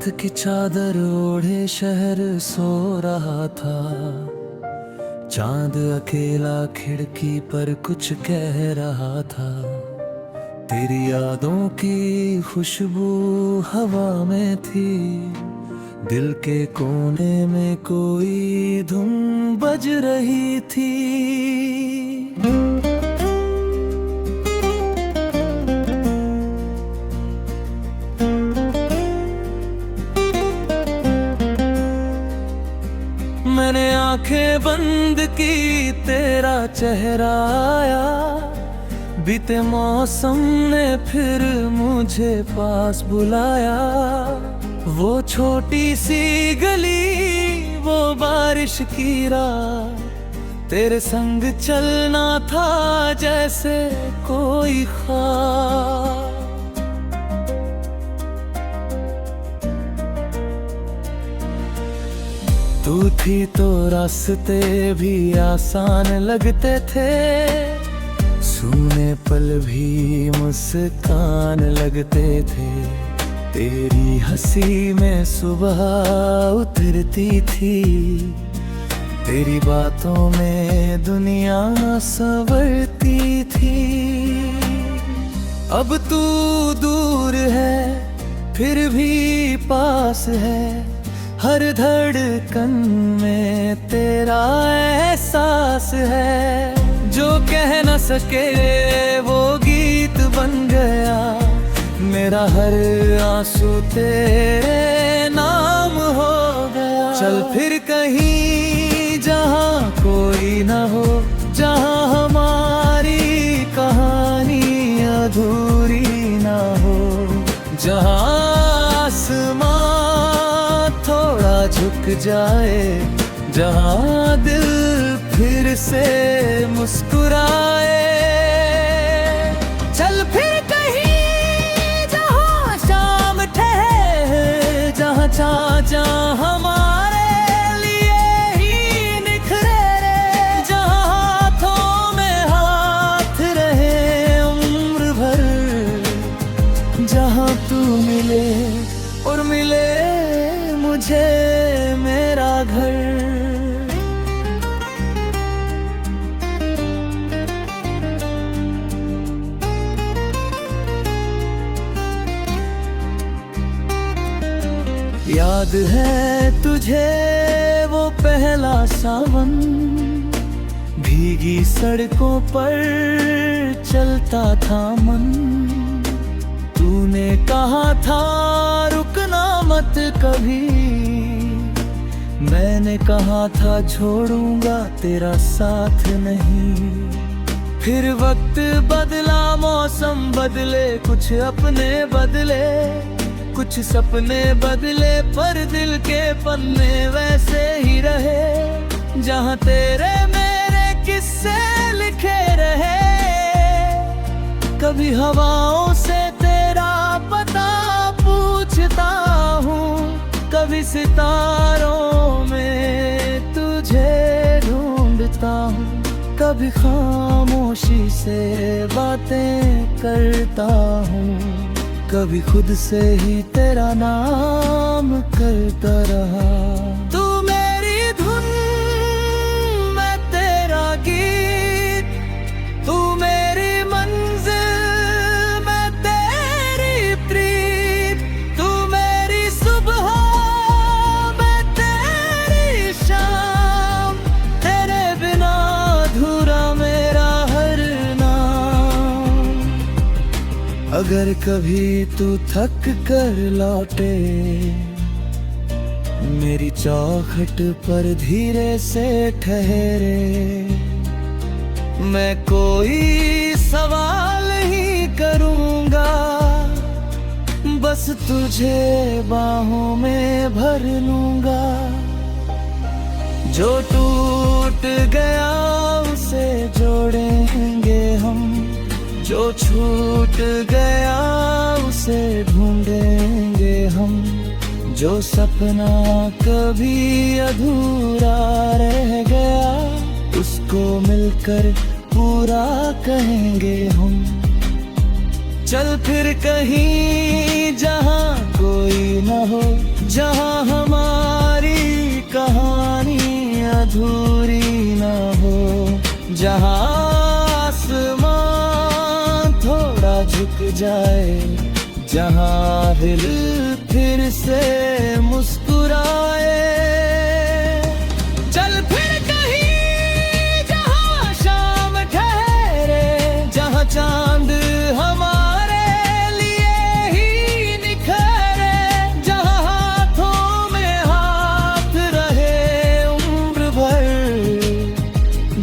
रात की चादर ओढ़े शहर सो रहा था। चांद अकेला खिड़की पर कुछ कह रहा था। तेरी यादों की खुशबू हवा में थी। दिल के कोने में कोई धुन बज रही थी। मैंने आंखें बंद की, तेरा चेहरा आया। बीते मौसम ने फिर मुझे पास बुलाया। वो छोटी सी गली, वो बारिश की रात, तेरे संग चलना था जैसे कोई ख्वाब। तू थी तो रास्ते भी आसान लगते थे। सूने पल भी मुस्कान लगते थे। तेरी हंसी में सुबह उतरती थी। तेरी बातों में दुनिया संवरती थी। अब तू दूर है फिर भी पास है। हर धड़कन में तेरा एहसास है। जो कह न सके वो गीत बन गया। मेरा हर आंसू तेरे नाम हो गया। चल फिर कहीं जहाँ कोई न हो, जहाँ हमारी कहानी अधूरी न हो। जहाँ आसमां थोड़ा झुक जाए, जहाँ दिल फिर से मुस्कुराए। चल फिर कहीं जहाँ शाम ठहरे, जहाँ चाचा हमारे लिए ही निखरे रे। जहाँ हाथों में हाथ रहे उम्र भर। जहाँ तू मिले और मिले मुझे मेरा घर। याद है तुझे वो पहला सावन, भीगी सड़कों पर चलता था मन। तूने कहा था रुकना मत कभी। मैंने कहा था छोड़ूंगा तेरा साथ नहीं। फिर वक्त बदला, मौसम बदले, कुछ अपने बदले, कुछ सपने बदले, पर दिल के पन्ने वैसे ही रहे। जहाँ तेरे मेरे किस्से लिखे रहे। कभी हवाओं से तेरा पता पूछता हूँ, कभी सितारों में तुझे ढूंढता हूँ। कभी खामोशी से बातें करता हूँ। कभी खुद से ही तेरा नाम करता रहा। तू मेरी धुन, मैं तेरा गीत। तू मेरी मंजिल, मैं तेरी प्रीत। तू मेरी सुबह, मैं तेरी शाम। तेरे बिना अधूरा मेरा हर नाम। अगर कभी तू थक कर लौटे मेरी चौखट पर धीरे से ठहरे। मैं कोई सवाल ही करूँगा, बस तुझे बाहों में भर लूँगा। जो टूट गया उसे जोड़ेंगे हम। जो छूट गया उसे ढूंढेंगे हम। जो सपना कभी अधूरा रह गया उसको मिलकर पूरा कहेंगे हम। चल फिर कहीं जहाँ कोई न हो, जहाँ हमारी कहानी अधूरी न हो, जहाँ आसमान थोड़ा झुक जाए, जहाँ दिल फिर से मुस्कुराए। चल फिर कहीं जहाँ शाम ठहरे, जहाँ चांद हमारे लिए ही निखरे, जहाँ हाथों में हाथ रहे उम्र भर,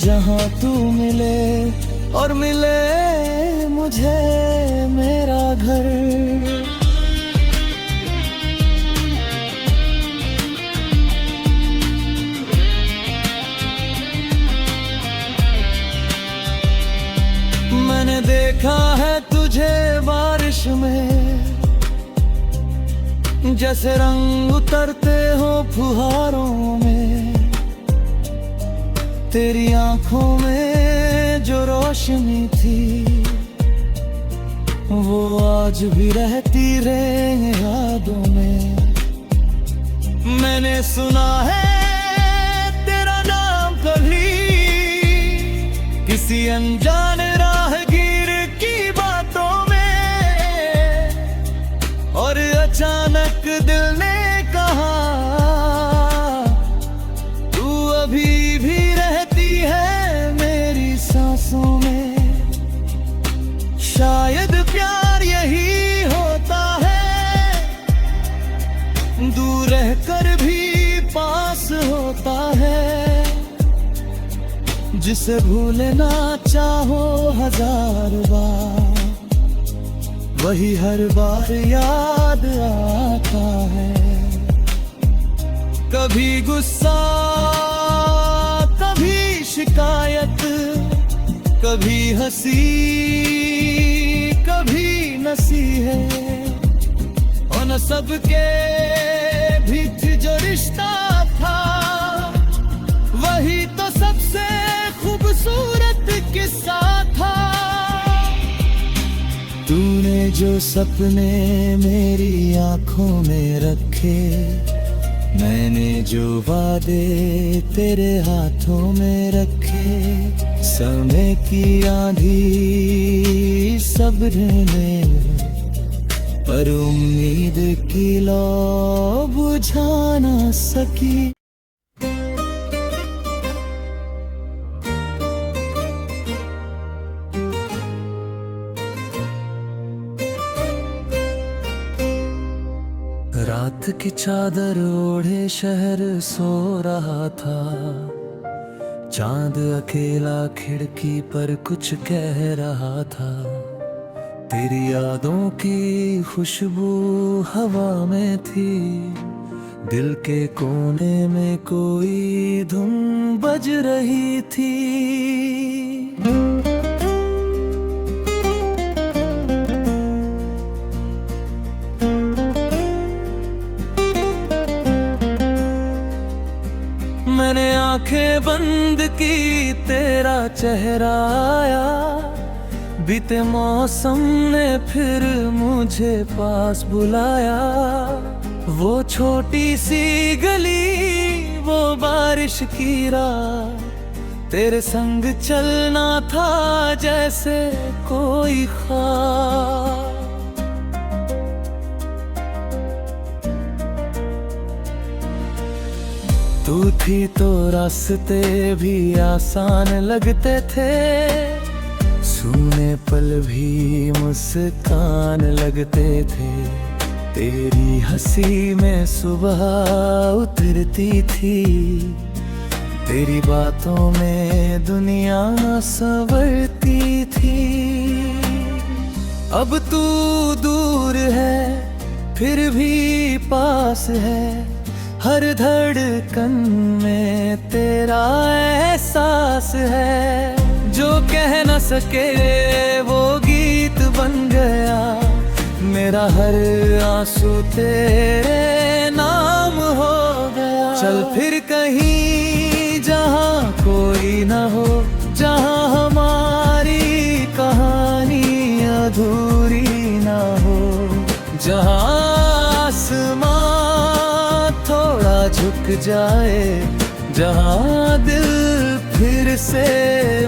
जहाँ तू मिले और मिले मुझे मेरा घर। मैंने देखा है तुझे बारिश में, जैसे रंग उतरते हो फुहारों में। तेरी आंखों में जो रोशनी थी, वो आज भी रहती रहे यादों में। मैंने सुना है तेरा नाम कभी किसी अनजान राहगीर की बातों में, और अचानक दिल ने कहा तू अभी भी रहती है मेरी सांसों में। शायद प्यार यही होता है, दूर रहकर भी पास होता है, जिसे भूले ना चाहो हजार बार, वही हर बार याद आता है। कभी गुस्सा, कभी शिकायत, कभी हंसी, कभी नसीहत, और न सबके बीच जो रिश्ता था, वही तो सबसे खूबसूरत किस्सा था। तूने जो सपने मेरी आंखों में रखे, मैंने जो वादे तेरे हाथों में रखे, समय की आंधी सब्र ने पर उम्मीद की लौ बुझा ना सकी। रात की चादर ओढ़े शहर सो रहा था, चांद अकेला खिड़की पर कुछ कह रहा था। तेरी यादों की खुशबू हवा में थी, दिल के कोने में कोई धुन बज रही थी। मैंने आंखें बंद की, तेरा चेहरा आया, बीते मौसम ने फिर मुझे पास बुलाया। वो छोटी सी गली, वो बारिश की रात, तेरे संग चलना था जैसे कोई ख्वाब। तू थी तो रास्ते भी आसान लगते थे, सूने पल भी मुस्कान लगते थे। तेरी हंसी में सुबह उतरती थी, तेरी बातों में दुनिया संवरती थी। अब तू दूर है फिर भी पास है, हर धड़कन में तेरा एहसास है। जो कह न सके वो गीत बन गया, मेरा हर आंसू तेरे नाम हो गया। चल फिर कहीं जहाँ कोई न हो, जहाँ हमारी कहानी अधूरी न हो, जहाँ आसमान झुक जाए, जहां दिल फिर से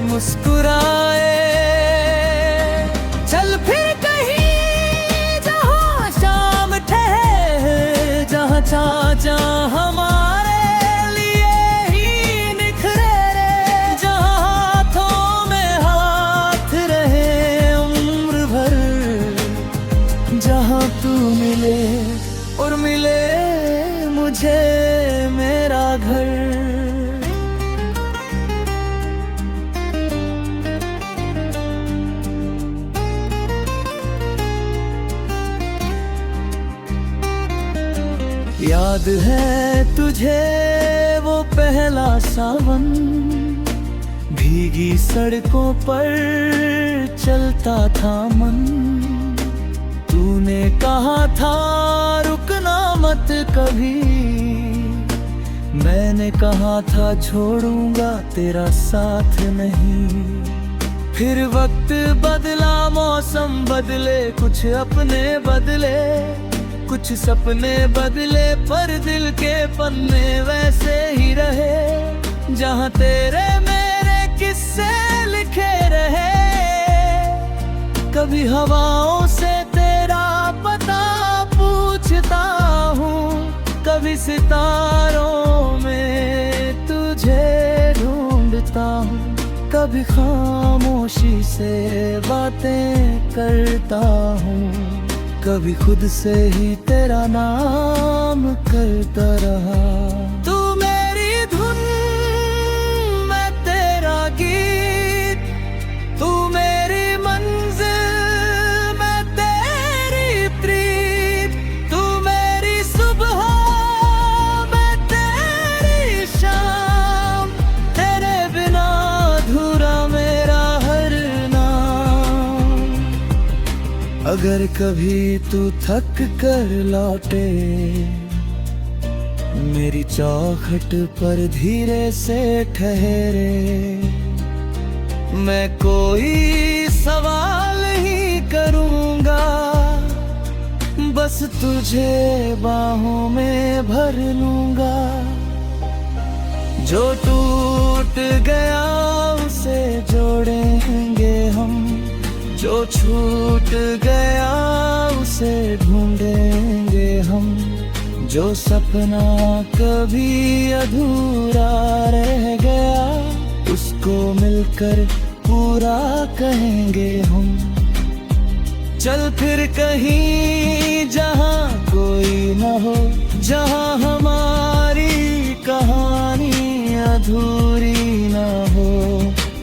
मुस्कुराए। चल फिर कहीं जहां शाम ठहरे, जहां चाचा हमारे लिए ही निखरे रे, जहां हाथों में हाथ रहे उम्र भर, जहां तू मिले और मिले मुझे मेरा घर। याद है तुझे वो पहला सावन, भीगी सड़कों पर चलता था मन। तूने कहा था रुकना मत कभी, मैंने कहा था छोड़ूंगा तेरा साथ नहीं। फिर वक्त बदला, मौसम बदले, कुछ अपने बदले, कुछ सपने बदले, पर दिल के पन्ने वैसे ही रहे, जहां तेरे मेरे किस्से लिखे रहे। कभी हवाओं से तेरा पता पूछता हूँ, कभी सितारों में तुझे ढूंढता हूँ, कभी खामोशी से बातें करता हूँ, कभी खुद से ही तेरा नाम करता रहा। तू मेरी धुन, मैं तेरा गीत, तू मेरी मंजिल, मैं तेरी प्रीत, तू मेरी सुबह, मैं तेरी शाम, तेरे बिना अधूरा मेरा हर नाम। अगर कभी तू थक कर लौटे, मेरी चौखट पर धीरे से ठहरे, मैं कोई सवाल ही करूँगा, बस तुझे बाहों में भर लूँगा। जो टूट गया उसे जोड़ेंगे हम, जो छूट गया उसे ढूंढेंगे हम, जो सपना कभी अधूरा रह गया उसको मिलकर पूरा कहेंगे हम। चल फिर कहीं जहां कोई न हो, जहां हमारी कहानी अधूरी न हो,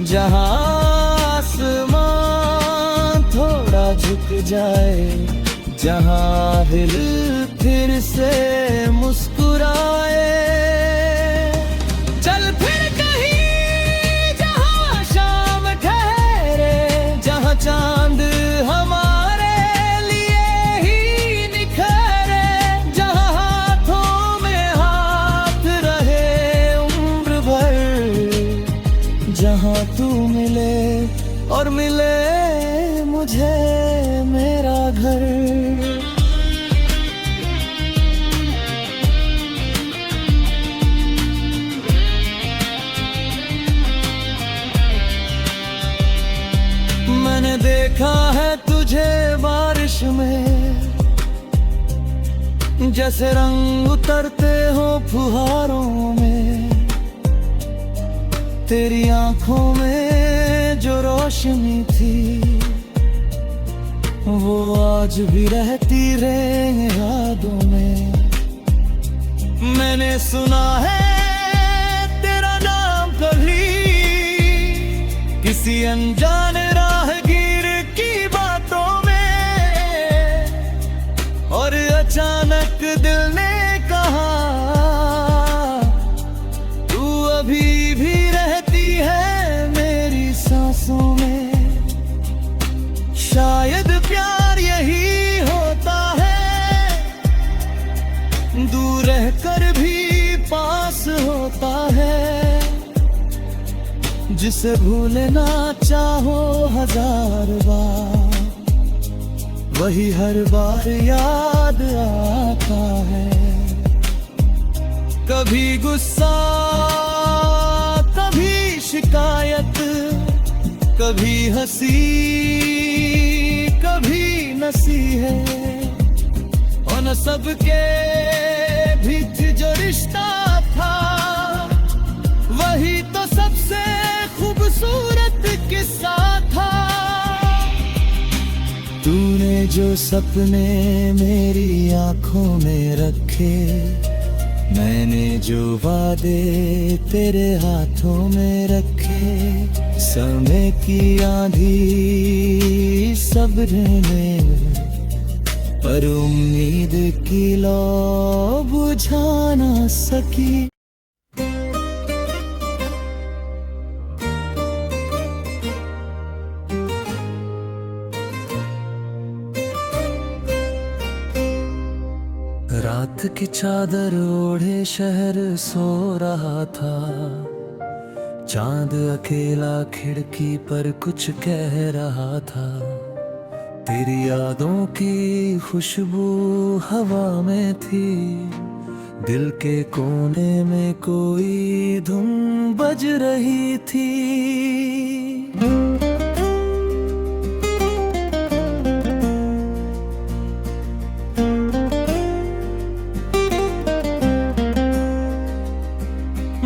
जहां झुक जाए, जहां दिल फिर से मुस्कुराए। चल फिर कहीं जहां शाम ठहरे, जहां चांद हमारे लिए ही निखरे, जहां हाथों में हाथ रहे उम्र भर, जहां तू मिले और मिले मुझे मेरा घर। मैंने देखा है तुझे बारिश में, जैसे रंग उतरते हो फुहारों में, तेरी आंखों में जो रोशनी थी वो आज भी रहती रहे यादों में। मैंने सुना है तेरा नाम कभी किसी अनजान राहगीर की बातों में, और अचानक दिल ने कहा तू अभी भी रहती है मेरी सांसों में। शायद प्यार यही होता है, दूर रहकर भी पास होता है, जिसे भूलना चाहो हजार बार, वही हर बार याद आता है। कभी गुस्सा कभी शिकायत, कभी हंसी कभी नसीहत, और न सबके बीच जो रिश्ता था वही तो सबसे खूबसूरत किस्सा था। तूने जो सपने मेरी आंखों में रखे, मैंने जो वादे तेरे हाथों में रखे, समय की आंधी सब्र ने पर उम्मीद की लौ बुझा ना सकी। रात की चादर ओढ़े शहर सो रहा था, चांद अकेला खिड़की पर कुछ कह रहा था। तेरी यादों की खुशबू हवा में थी, दिल के कोने में कोई धुन बज रही थी।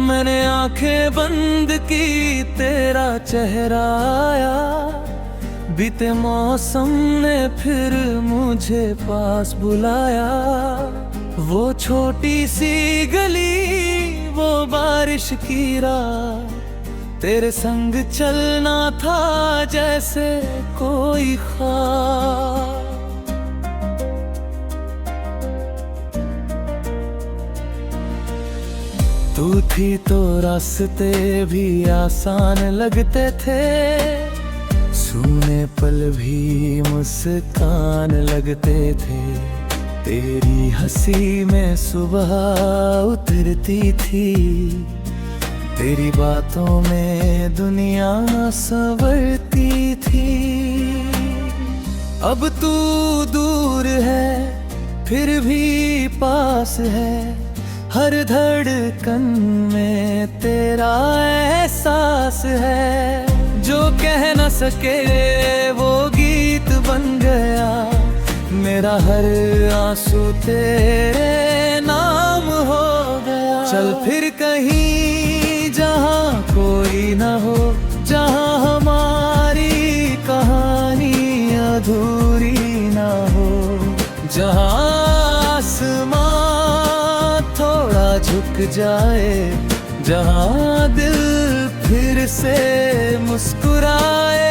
मैंने आंखें बंद की, तेरा चेहरा आया, बीते मौसम ने फिर मुझे पास बुलाया। वो छोटी सी गली, वो बारिश की रात, तेरे संग चलना था जैसे कोई ख्वाब। तू थी तो रास्ते भी आसान लगते थे, सूने पल भी मुस्कान लगते थे। तेरी हंसी में सुबह उतरती थी, तेरी बातों में दुनिया संवरती थी। अब तू दूर है फिर भी पास है, हर धड़कन में तेरा एहसास है। जो कह न सके वो गीत बन गया, मेरा हर आंसू तेरे नाम हो गया। चल फिर कहीं जहाँ कोई न हो, जहाँ हमारी कहानी अधूरी न हो, जहाँ आसमां थोड़ा झुक जाए, जहाँ दिल फिर से मुस्कुराए।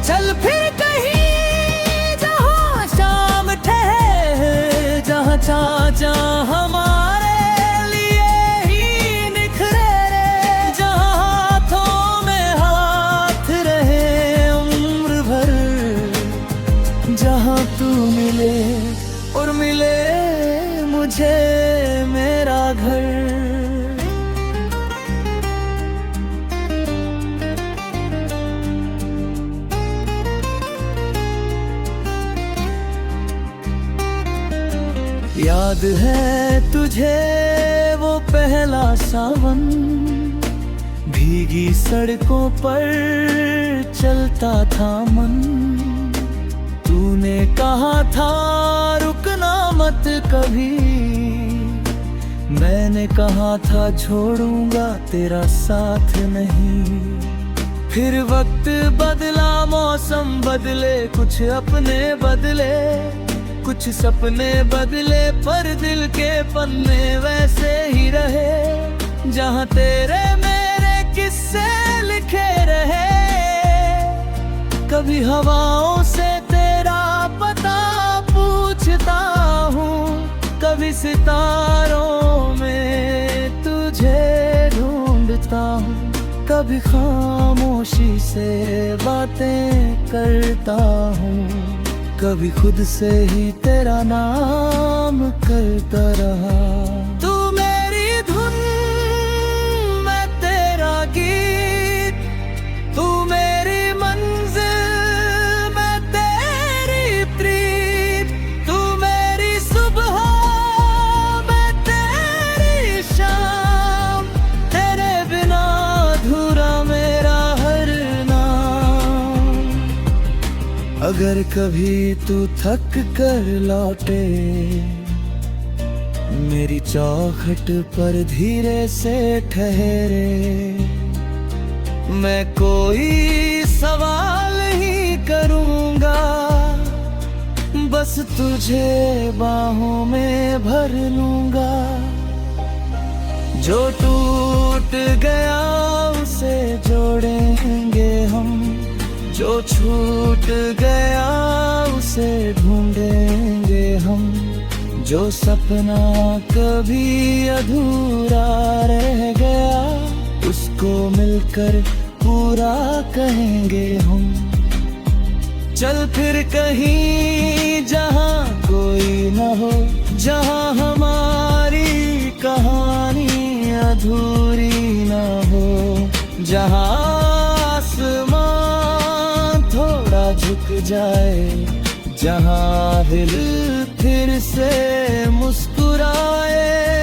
चल फिर कहीं जहाँ शाम ठहरे, जहाँ चाचा हमारे लिए ही निखरे रे, जहाँ हाथों में हाथ रहे उम्र भर, जहाँ तू मिले और मिले मुझे मेरा घर। याद है तुझे वो पहला सावन, भीगी सड़कों पर चलता था मन। तूने कहा था रुकना मत कभी, मैंने कहा था छोड़ूंगा तेरा साथ नहीं। फिर वक्त बदला, मौसम बदले, कुछ अपने बदले, कुछ सपने बदले, पर दिल के पन्ने वैसे ही रहे, जहाँ तेरे मेरे किस्से लिखे रहे। कभी हवाओं से तेरा पता पूछता हूँ, कभी सितारों में तुझे ढूंढता हूँ, कभी खामोशी से बातें करता हूँ, कभी खुद से ही तेरा नाम करता रहा। तू मेरी धुन, मैं तेरा गीत, तू मेरी मंजिल, मैं तेरी प्रीत, तू मेरी सुबह, मैं तेरा अगर कभी तू थक कर लौटे मेरी चौखट पर धीरे से ठहरे, मैं कोई सवाल ही करूंगा, बस तुझे बाहों में भर लूंगा। जो टूट गया उसे जोड़ेंगे हम, जो छूट गया उसे ढूंढेंगे हम, जो सपना कभी अधूरा रह गया उसको मिलकर पूरा कहेंगे हम। चल फिर कहीं जहाँ कोई न हो, जहाँ हमारी कहानी अधूरी न हो, जहाँ आसमान थोड़ा झुक जाए, जहाँ दिल फिर से मुस्कुराए।